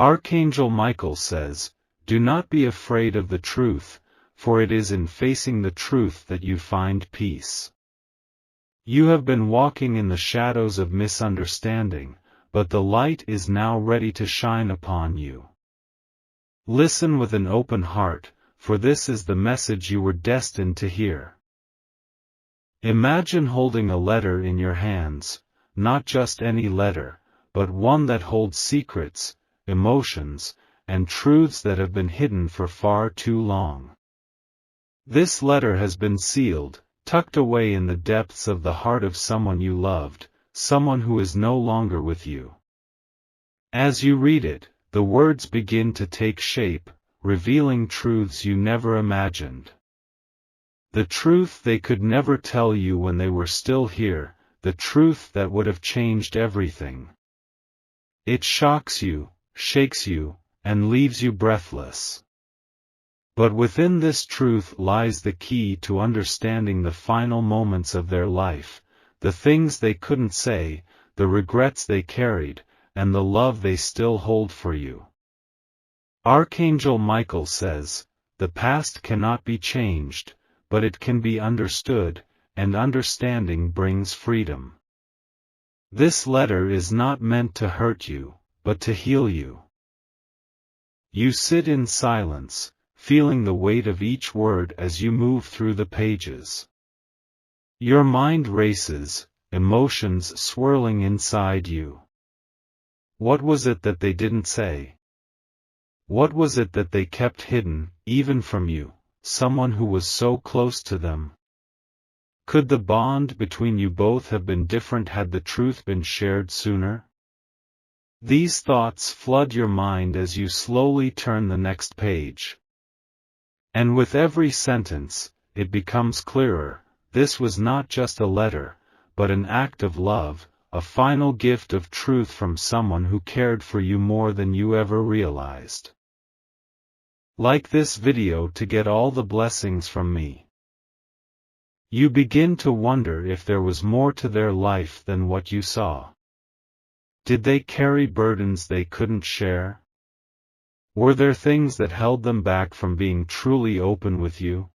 Archangel Michael says, "Do not be afraid of the truth, for it is in facing the truth that you find peace." You have been walking in the shadows of misunderstanding, but the light is now ready to shine upon you. Listen with an open heart, for this is the message you were destined to hear. Imagine holding a letter in your hands, not just any letter, but one that holds secrets, emotions, and truths that have been hidden for far too long. This letter has been sealed, tucked away in the depths of the heart of someone you loved, someone who is no longer with you. As you read it, the words begin to take shape, revealing truths you never imagined. The truth they could never tell you when they were still here, the truth that would have changed everything. It shocks you, shakes you, and leaves you breathless. But within this truth lies the key to understanding the final moments of their life, the things they couldn't say, the regrets they carried, and the love they still hold for you. Archangel Michael says, "The past cannot be changed, but it can be understood, and understanding brings freedom." This letter is not meant to hurt you, but to heal you. You sit in silence, feeling the weight of each word as you move through the pages. Your mind races, emotions swirling inside you. What was it that they didn't say? What was it that they kept hidden, even from you, someone who was so close to them? Could the bond between you both have been different had the truth been shared sooner? These thoughts flood your mind as you slowly turn the next page. And with every sentence, it becomes clearer, this was not just a letter, but an act of love, a final gift of truth from someone who cared for you more than you ever realized. Like this video to get all the blessings from me. You begin to wonder if there was more to their life than what you saw. Did they carry burdens they couldn't share? Were there things that held them back from being truly open with you?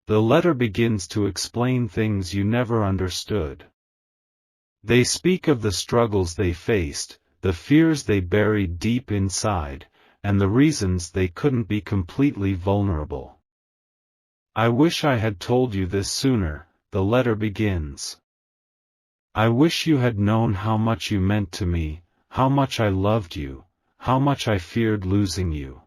The letter begins to explain things you never understood. They speak of the struggles they faced, the fears they buried deep inside, and the reasons they couldn't be completely vulnerable. "I wish I had told you this sooner," the letter begins. "I wish you had known how much you meant to me, how much I loved you, how much I feared losing you.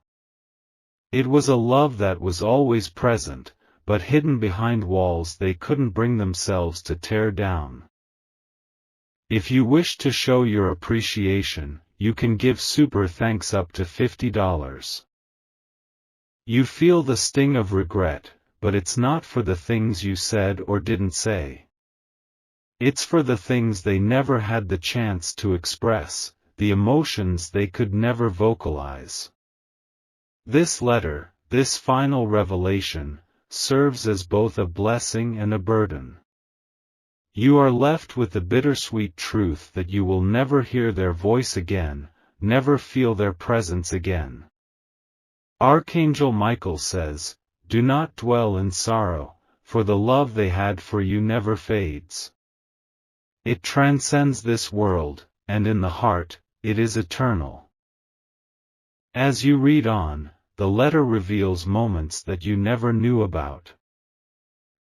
It was a love that was always present, but hidden behind walls they couldn't bring themselves to tear down. If you wish to show your appreciation, you can give super thanks up to $50. You feel the sting of regret, but it's not for the things you said or didn't say. It's for the things they never had the chance to express, the emotions they could never vocalize." This letter, this final revelation, serves as both a blessing and a burden. You are left with the bittersweet truth that you will never hear their voice again, never feel their presence again. Archangel Michael says, "Do not dwell in sorrow, for the love they had for you never fades. It transcends this world, and in the heart, it is eternal." As you read on, the letter reveals moments that you never knew about.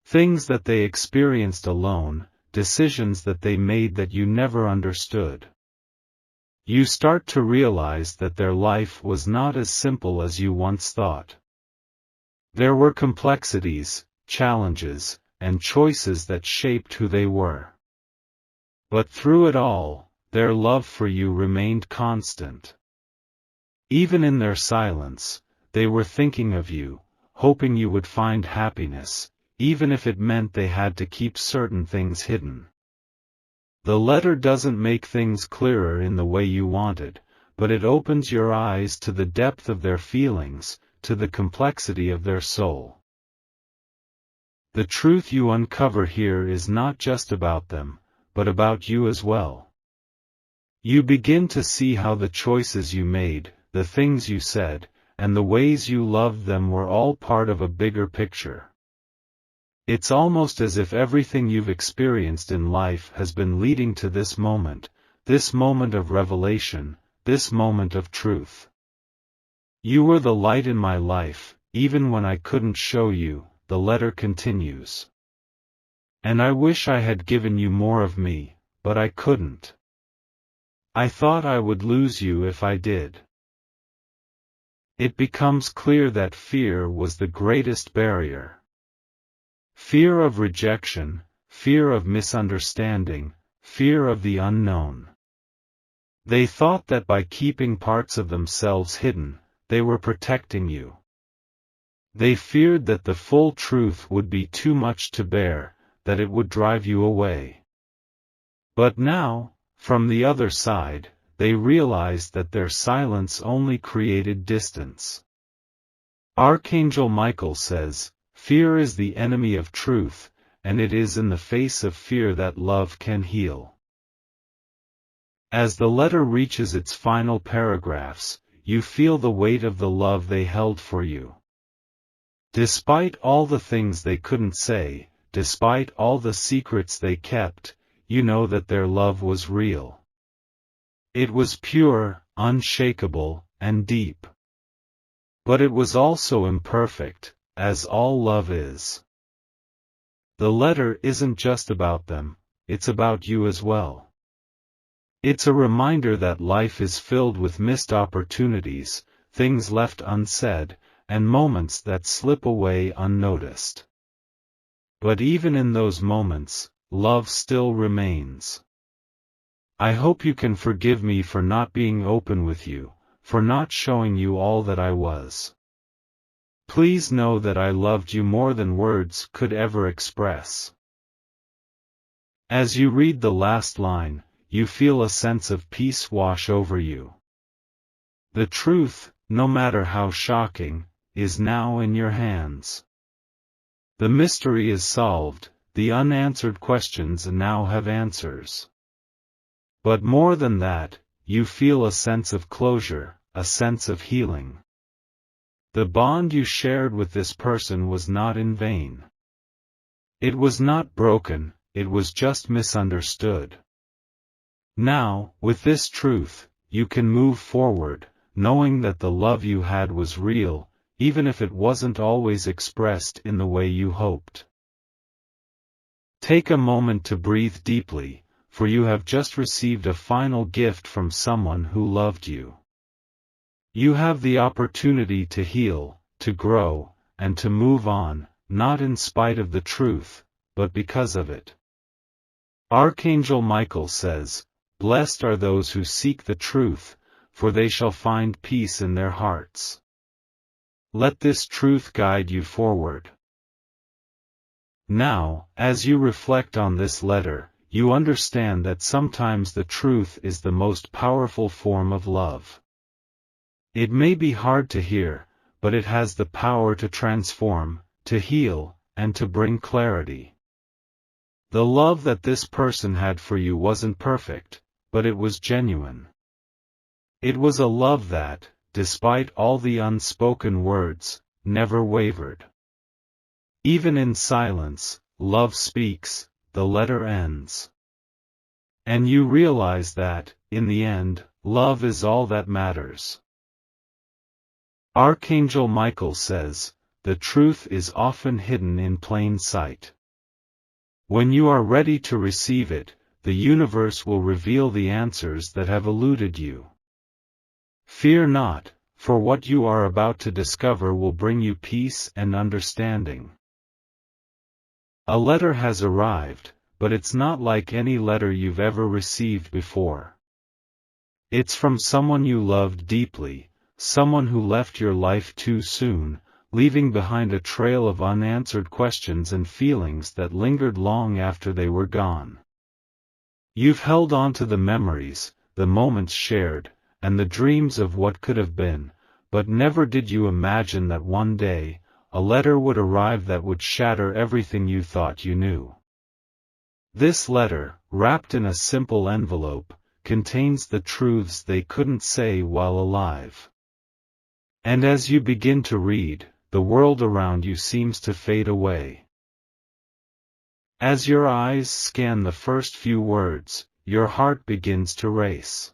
Things that they experienced alone, decisions that they made that you never understood. You start to realize that their life was not as simple as you once thought. There were complexities, challenges, and choices that shaped who they were. But through it all, their love for you remained constant. Even in their silence, they were thinking of you, hoping you would find happiness, even if it meant they had to keep certain things hidden. The letter doesn't make things clearer in the way you wanted, but it opens your eyes to the depth of their feelings, to the complexity of their soul. The truth you uncover here is not just about them, but about you as well. You begin to see how the choices you made, the things you said, and the ways you loved them were all part of a bigger picture. It's almost as if everything you've experienced in life has been leading to this moment of revelation, this moment of truth. You were the light in my life, even when I couldn't show you, the letter continues. And I wish I had given you more of me, but I couldn't. I thought I would lose you if I did. It becomes clear that fear was the greatest barrier. Fear of rejection, fear of misunderstanding, fear of the unknown. They thought that by keeping parts of themselves hidden, they were protecting you. They feared that the full truth would be too much to bear, that it would drive you away. But now, from the other side, they realized that their silence only created distance. Archangel Michael says, "Fear is the enemy of truth, and it is in the face of fear that love can heal." As the letter reaches its final paragraphs, you feel the weight of the love they held for you. Despite all the things they couldn't say, despite all the secrets they kept, you know that their love was real. It was pure, unshakable, and deep. But it was also imperfect, as all love is. The letter isn't just about them, it's about you as well. It's a reminder that life is filled with missed opportunities, things left unsaid, and moments that slip away unnoticed. But even in those moments, love still remains. I hope you can forgive me for not being open with you, for not showing you all that I was. Please know that I loved you more than words could ever express. As you read the last line, you feel a sense of peace wash over you. The truth, no matter how shocking, is now in your hands. The mystery is solved, the unanswered questions now have answers. But more than that, you feel a sense of closure, a sense of healing. The bond you shared with this person was not in vain. It was not broken, it was just misunderstood. Now, with this truth, you can move forward, knowing that the love you had was real, even if it wasn't always expressed in the way you hoped. Take a moment to breathe deeply, for you have just received a final gift from someone who loved you. You have the opportunity to heal, to grow, and to move on, not in spite of the truth, but because of it. Archangel Michael says, "Blessed are those who seek the truth, for they shall find peace in their hearts." Let this truth guide you forward. Now, as you reflect on this letter, you understand that sometimes the truth is the most powerful form of love. It may be hard to hear, but it has the power to transform, to heal, and to bring clarity. The love that this person had for you wasn't perfect, but it was genuine. It was a love that, despite all the unspoken words, never wavered. Even in silence, love speaks, the letter ends. And you realize that, in the end, love is all that matters. Archangel Michael says, "The truth is often hidden in plain sight." When you are ready to receive it, the universe will reveal the answers that have eluded you. Fear not, for what you are about to discover will bring you peace and understanding. A letter has arrived, but it's not like any letter you've ever received before. It's from someone you loved deeply, someone who left your life too soon, leaving behind a trail of unanswered questions and feelings that lingered long after they were gone. You've held on to the memories, the moments shared, and the dreams of what could have been, but never did you imagine that one day, a letter would arrive that would shatter everything you thought you knew. This letter, wrapped in a simple envelope, contains the truths they couldn't say while alive. And as you begin to read, the world around you seems to fade away. As your eyes scan the first few words, your heart begins to race.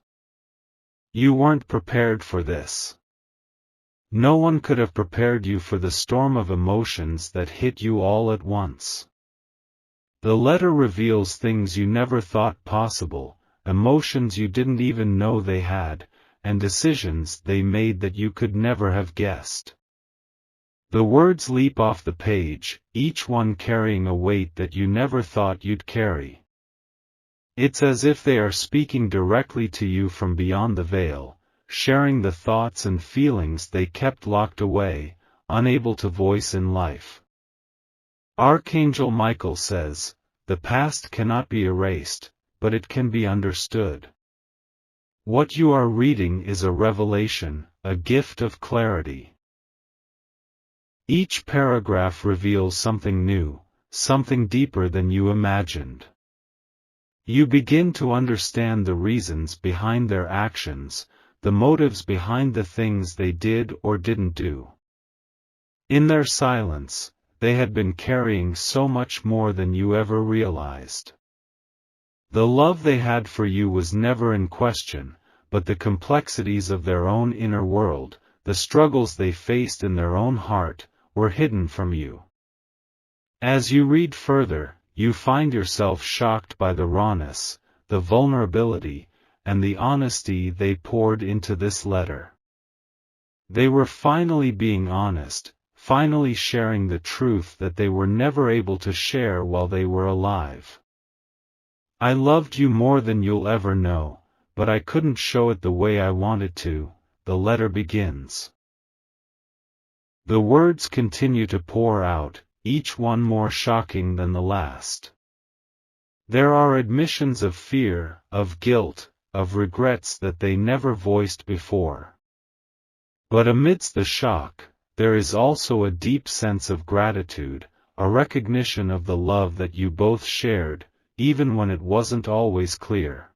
You weren't prepared for this. No one could have prepared you for the storm of emotions that hit you all at once. The letter reveals things you never thought possible, emotions you didn't even know they had, and decisions they made that you could never have guessed. The words leap off the page, each one carrying a weight that you never thought you'd carry. It's as if they are speaking directly to you from beyond the veil, sharing the thoughts and feelings they kept locked away, unable to voice in life. Archangel Michael says, "The past cannot be erased, but it can be understood." What you are reading is a revelation, a gift of clarity. Each paragraph reveals something new, something deeper than you imagined. You begin to understand the reasons behind their actions, the motives behind the things they did or didn't do. In their silence, they had been carrying so much more than you ever realized. The love they had for you was never in question, but the complexities of their own inner world, the struggles they faced in their own heart, were hidden from you. As you read further, you find yourself shocked by the rawness, the vulnerability, and the honesty they poured into this letter. They were finally being honest, finally sharing the truth that they were never able to share while they were alive. "I loved you more than you'll ever know, but I couldn't show it the way I wanted to," the letter begins. The words continue to pour out, each one more shocking than the last. There are admissions of fear, of guilt, of regrets that they never voiced before. But amidst the shock, there is also a deep sense of gratitude, a recognition of the love that you both shared, even when it wasn't always clear.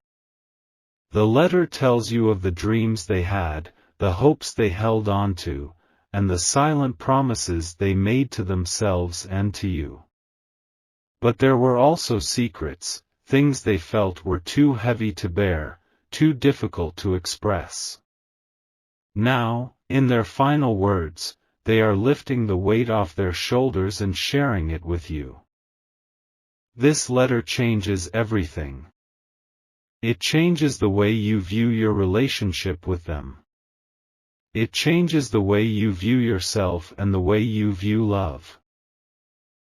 The letter tells you of the dreams they had, the hopes they held on to, and the silent promises they made to themselves and to you. But there were also secrets, things they felt were too heavy to bear, too difficult to express. Now, in their final words, they are lifting the weight off their shoulders and sharing it with you. This letter changes everything. It changes the way you view your relationship with them. It changes the way you view yourself and the way you view love.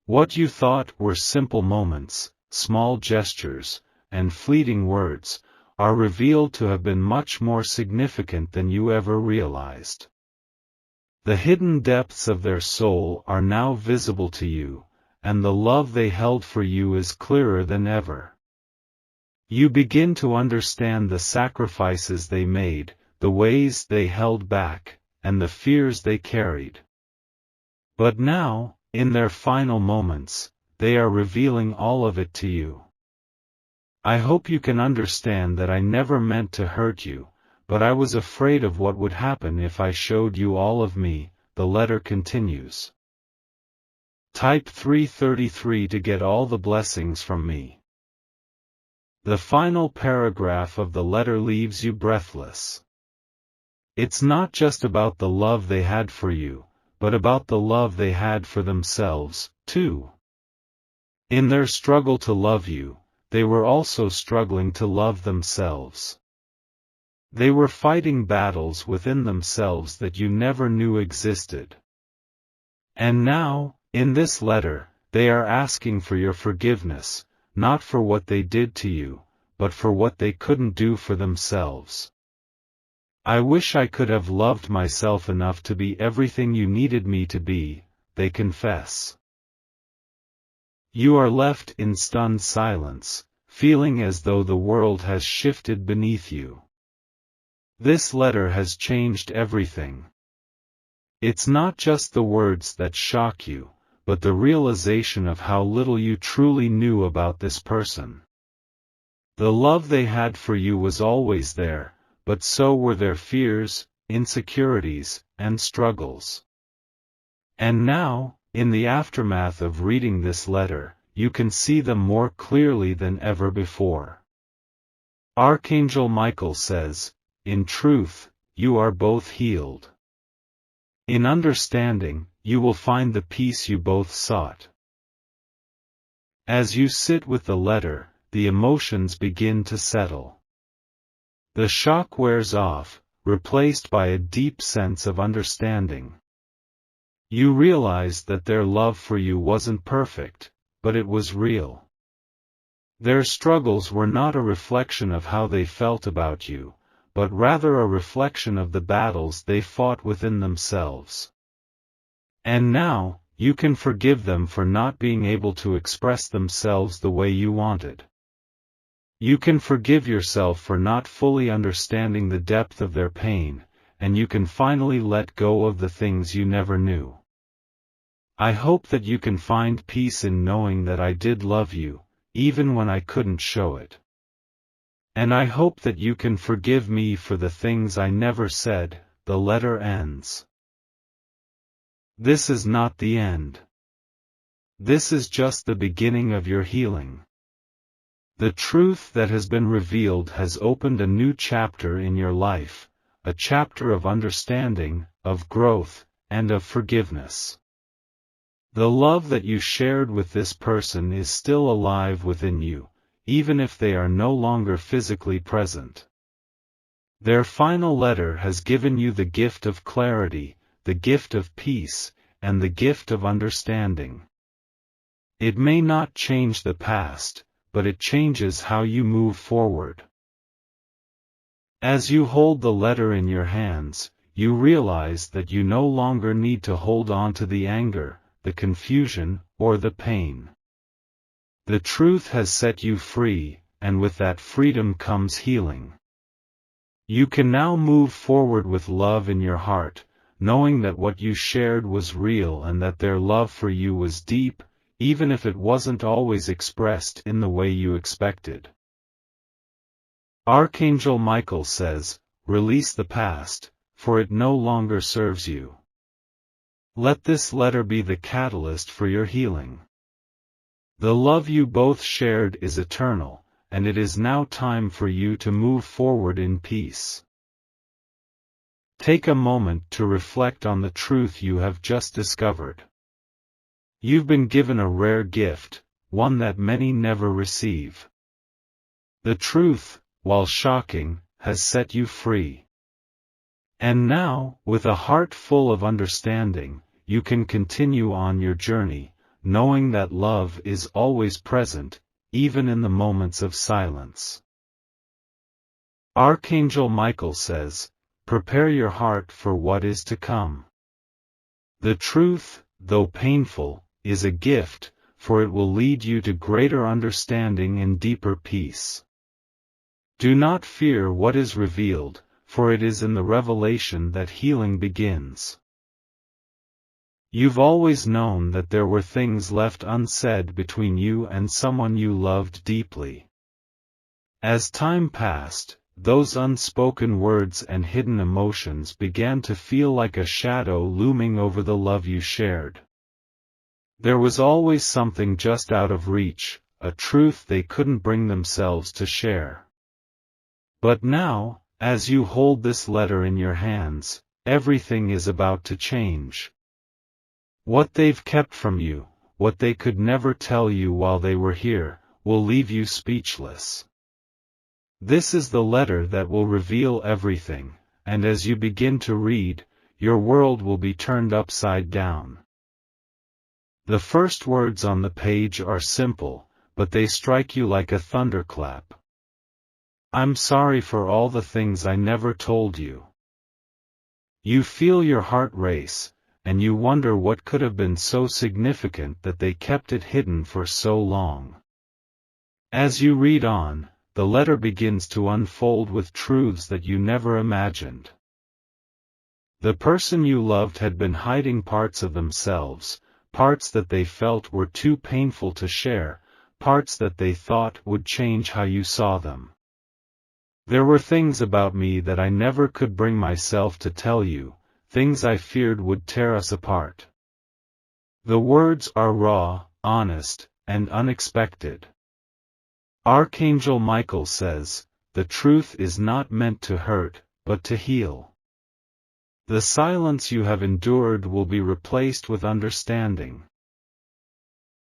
What you thought were simple moments, small gestures, and fleeting words, are revealed to have been much more significant than you ever realized. The hidden depths of their soul are now visible to you, and the love they held for you is clearer than ever. You begin to understand the sacrifices they made, the ways they held back, and the fears they carried. But now, in their final moments, they are revealing all of it to you. "I hope you can understand that I never meant to hurt you, but I was afraid of what would happen if I showed you all of me," the letter continues. Type 333 to get all the blessings from me. The final paragraph of the letter leaves you breathless. It's not just about the love they had for you, but about the love they had for themselves, too. In their struggle to love you, they were also struggling to love themselves. They were fighting battles within themselves that you never knew existed. And now, in this letter, they are asking for your forgiveness, not for what they did to you, but for what they couldn't do for themselves. "I wish I could have loved myself enough to be everything you needed me to be," they confess. You are left in stunned silence, feeling as though the world has shifted beneath you. This letter has changed everything. It's not just the words that shock you, but the realization of how little you truly knew about this person. The love they had for you was always there, but so were their fears, insecurities, and struggles. And now, in the aftermath of reading this letter, you can see them more clearly than ever before. Archangel Michael says, "In truth, you are both healed. In understanding, you will find the peace you both sought." As you sit with the letter, the emotions begin to settle. The shock wears off, replaced by a deep sense of understanding. You realize that their love for you wasn't perfect, but it was real. Their struggles were not a reflection of how they felt about you, but rather a reflection of the battles they fought within themselves. And now, you can forgive them for not being able to express themselves the way you wanted. You can forgive yourself for not fully understanding the depth of their pain, and you can finally let go of the things you never knew. I hope that you can find peace in knowing that I did love you, even when I couldn't show it. And I hope that you can forgive me for the things I never said. The letter ends. This is not the end. This is just the beginning of your healing. The truth that has been revealed has opened a new chapter in your life, a chapter of understanding, of growth, and of forgiveness. The love that you shared with this person is still alive within you, even if they are no longer physically present. Their final letter has given you the gift of clarity, the gift of peace, and the gift of understanding. It may not change the past, but it changes how you move forward. As you hold the letter in your hands, you realize that you no longer need to hold on to the anger, the confusion, or the pain. The truth has set you free, and with that freedom comes healing. You can now move forward with love in your heart, knowing that what you shared was real and that their love for you was deep, even if it wasn't always expressed in the way you expected. Archangel Michael says, "Release the past, for it no longer serves you." Let this letter be the catalyst for your healing. The love you both shared is eternal, and it is now time for you to move forward in peace. Take a moment to reflect on the truth you have just discovered. You've been given a rare gift, one that many never receive. The truth, while shocking, has set you free. And now, with a heart full of understanding, you can continue on your journey, knowing that love is always present, even in the moments of silence. Archangel Michael says, "Prepare your heart for what is to come." The truth, though painful, is a gift, for it will lead you to greater understanding and deeper peace. Do not fear what is revealed, for it is in the revelation that healing begins. You've always known that there were things left unsaid between you and someone you loved deeply. As time passed, those unspoken words and hidden emotions began to feel like a shadow looming over the love you shared. There was always something just out of reach, a truth they couldn't bring themselves to share. But now, as you hold this letter in your hands, everything is about to change. What they've kept from you, what they could never tell you while they were here, will leave you speechless. This is the letter that will reveal everything, and as you begin to read, your world will be turned upside down. The first words on the page are simple, but they strike you like a thunderclap. "I'm sorry for all the things I never told you." You feel your heart race, and you wonder what could have been so significant that they kept it hidden for so long. As you read on, the letter begins to unfold with truths that you never imagined. The person you loved had been hiding parts of themselves, parts that they felt were too painful to share, parts that they thought would change how you saw them. There were things about me that I never could bring myself to tell you, things I feared would tear us apart. The words are raw, honest, and unexpected. Archangel Michael says, the truth is not meant to hurt, but to heal. The silence you have endured will be replaced with understanding.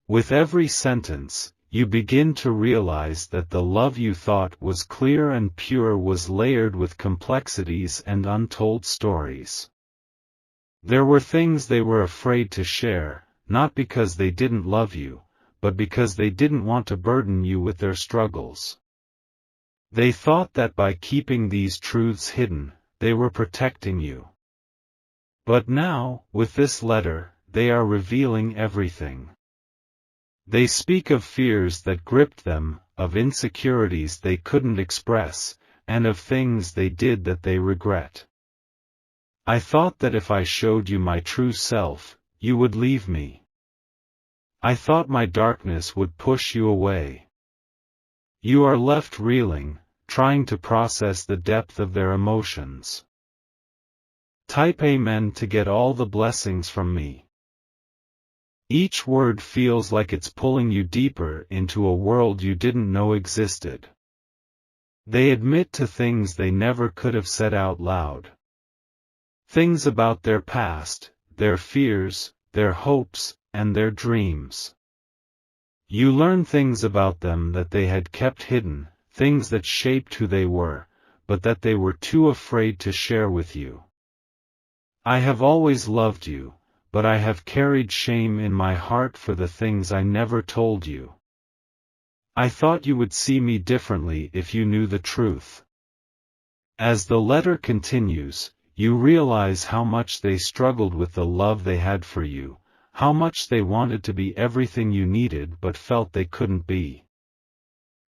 With every sentence, you begin to realize that the love you thought was clear and pure was layered with complexities and untold stories. There were things they were afraid to share, not because they didn't love you, but because they didn't want to burden you with their struggles. They thought that by keeping these truths hidden, they were protecting you. But now, with this letter, they are revealing everything. They speak of fears that gripped them, of insecurities they couldn't express, and of things they did that they regret. I thought that if I showed you my true self, you would leave me. I thought my darkness would push you away. You are left reeling, trying to process the depth of their emotions. Type Amen to get all the blessings from me. Each word feels like it's pulling you deeper into a world you didn't know existed. They admit to things they never could have said out loud. Things about their past, their fears, their hopes, and their dreams. You learn things about them that they had kept hidden, things that shaped who they were, but that they were too afraid to share with you. I have always loved you, but I have carried shame in my heart for the things I never told you. I thought you would see me differently if you knew the truth. As the letter continues, you realize how much they struggled with the love they had for you, how much they wanted to be everything you needed but felt they couldn't be.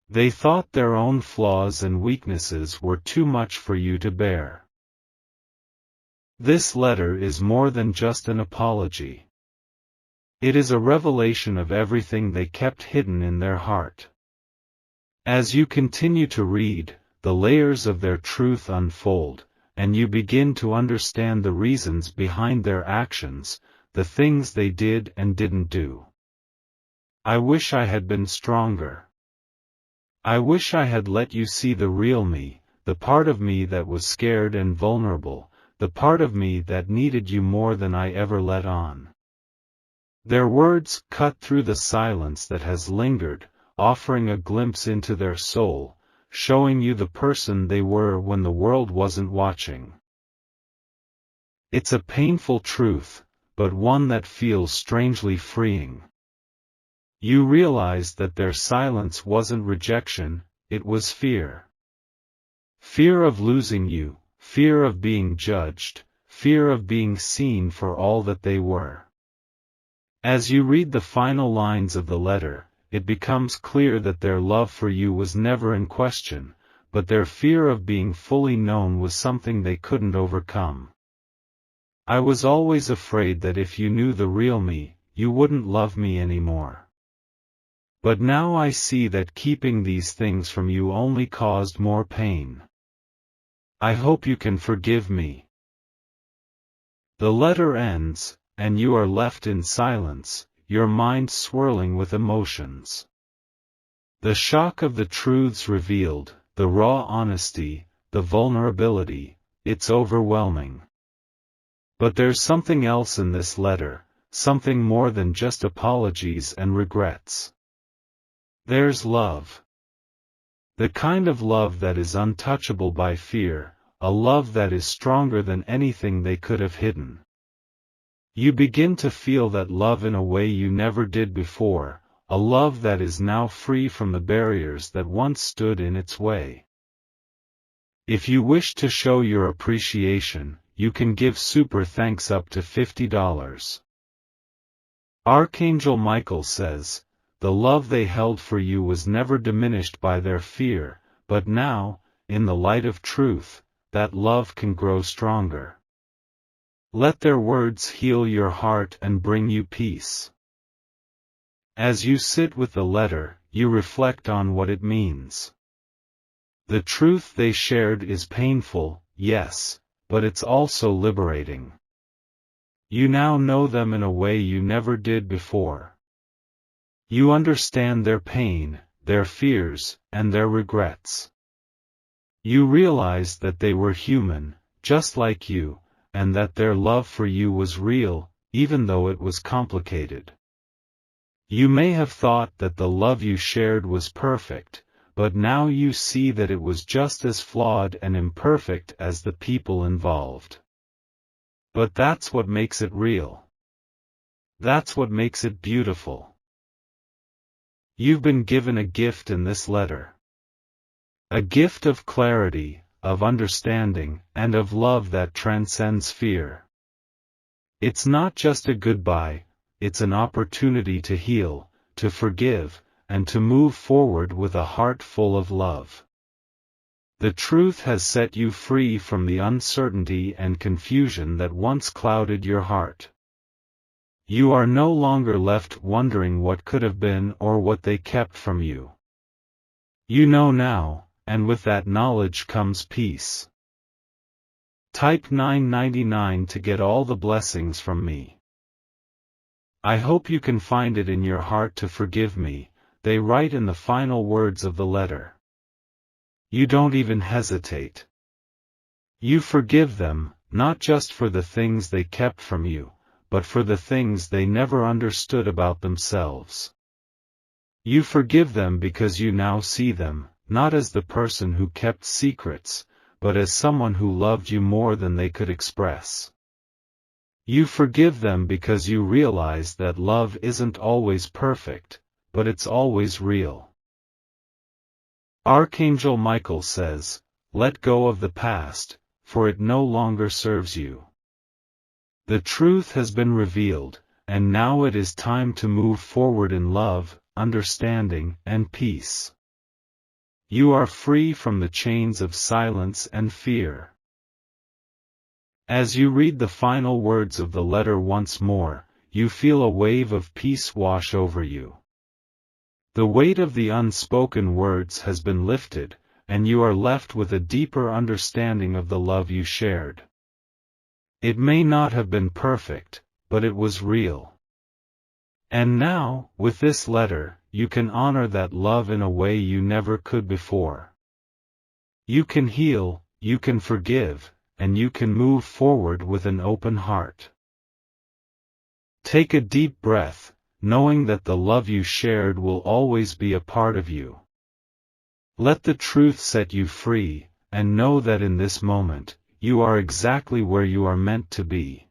They thought their own flaws and weaknesses were too much for you to bear. This letter is more than just an apology. It is a revelation of everything they kept hidden in their heart. As you continue to read, the layers of their truth unfold, and you begin to understand the reasons behind their actions, the things they did and didn't do. I wish I had been stronger. I wish I had let you see the real me, the part of me that was scared and vulnerable, the part of me that needed you more than I ever let on. Their words cut through the silence that has lingered, offering a glimpse into their soul, showing you the person they were when the world wasn't watching. It's a painful truth, but one that feels strangely freeing. You realize that their silence wasn't rejection, it was fear. Fear of losing you, fear of being judged, fear of being seen for all that they were. As you read the final lines of the letter, it becomes clear that their love for you was never in question, but their fear of being fully known was something they couldn't overcome. I was always afraid that if you knew the real me, you wouldn't love me anymore. But now I see that keeping these things from you only caused more pain. I hope you can forgive me. The letter ends, and you are left in silence, your mind swirling with emotions. The shock of the truths revealed, the raw honesty, the vulnerability, it's overwhelming. But there's something else in this letter, something more than just apologies and regrets. There's love. The kind of love that is untouchable by fear, a love that is stronger than anything they could have hidden. You begin to feel that love in a way you never did before, a love that is now free from the barriers that once stood in its way. If you wish to show your appreciation, you can give super thanks up to $50. Archangel Michael says, the love they held for you was never diminished by their fear, but now, in the light of truth, that love can grow stronger. Let their words heal your heart and bring you peace. As you sit with the letter, you reflect on what it means. The truth they shared is painful, yes, but it's also liberating. You now know them in a way you never did before. You understand their pain, their fears, and their regrets. You realize that they were human, just like you, and that their love for you was real, even though it was complicated. You may have thought that the love you shared was perfect, but now you see that it was just as flawed and imperfect as the people involved. But that's what makes it real. That's what makes it beautiful. You've been given a gift in this letter. A gift of clarity, of understanding, and of love that transcends fear. It's not just a goodbye, it's an opportunity to heal, to forgive, and to move forward with a heart full of love. The truth has set you free from the uncertainty and confusion that once clouded your heart. You are no longer left wondering what could have been or what they kept from you. You know now, and with that knowledge comes peace. Type $9.99 to get all the blessings from me. I hope you can find it in your heart to forgive me, they write in the final words of the letter. You don't even hesitate. You forgive them, not just for the things they kept from you, but for the things they never understood about themselves. You forgive them because you now see them, not as the person who kept secrets, but as someone who loved you more than they could express. You forgive them because you realize that love isn't always perfect, but it's always real. Archangel Michael says, "Let go of the past, for it no longer serves you." The truth has been revealed, and now it is time to move forward in love, understanding, and peace. You are free from the chains of silence and fear. As you read the final words of the letter once more, you feel a wave of peace wash over you. The weight of the unspoken words has been lifted, and you are left with a deeper understanding of the love you shared. It may not have been perfect, but it was real. And now, with this letter, you can honor that love in a way you never could before. You can heal, you can forgive, and you can move forward with an open heart. Take a deep breath, knowing that the love you shared will always be a part of you. Let the truth set you free, and know that in this moment, you are exactly where you are meant to be.